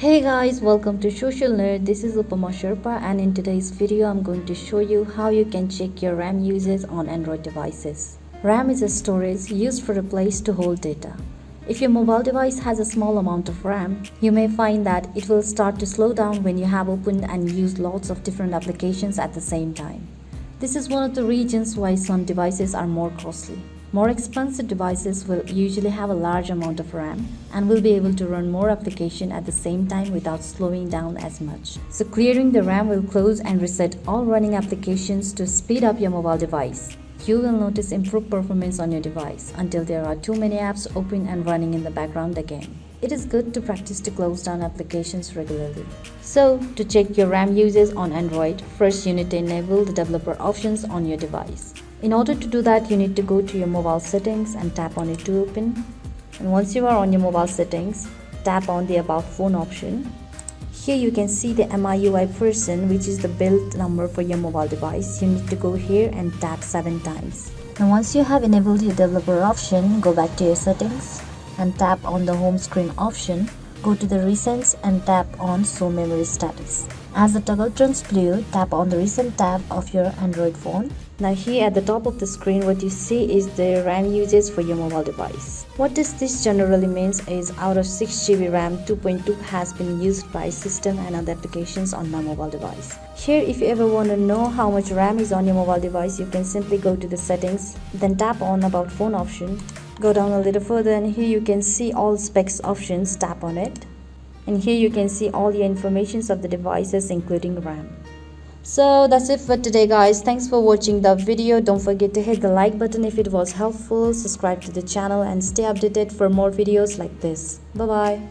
Hey guys, welcome to Social Nerd. This is Upama Sherpa, and in today's video I'm going to show you how you can check your RAM usage on Android devices. RAM is a storage used for a place to hold data. If your mobile device has a small amount of RAM, you may find that it will start to slow down when you have opened and used lots of different applications at the same time. This is one of the reasons why some devices are more costly. More expensive devices will usually have a large amount of RAM and will be able to run more applications at the same time without slowing down as much. So clearing the RAM will close and reset all running applications to speed up your mobile device. You will notice improved performance on your device until there are too many apps open and running in the background again. It is good to practice to close down applications regularly. So, to check your RAM usage on Android, first you need to enable the developer options on your device. In order to do that, you need to go to your mobile settings and tap on it to open. And once you are on your mobile settings, tap on the About Phone option. Here you can see the MIUI version, which is the build number for your mobile device. You need to go here and tap 7 times. And once you have enabled your developer option, go back to your settings and tap on the home screen option. Go to the recents and tap on Show Memory Status. As the toggle turns blue, tap on the recent tab of your Android phone. Now here at the top of the screen, what you see is the RAM usage for your mobile device. What this generally means is out of 6 GB RAM, 2.2 has been used by system and other applications on my mobile device. Here, if you ever want to know how much RAM is on your mobile device, you can simply go to the settings, then tap on About Phone option. Go down a little further and here you can see all specs options, tap on it. And here you can see all the informations of the devices including RAM. So that's it for today guys. Thanks for watching the video. Don't forget to hit the like button if it was helpful, subscribe to the channel and stay updated for more videos like this. Bye bye.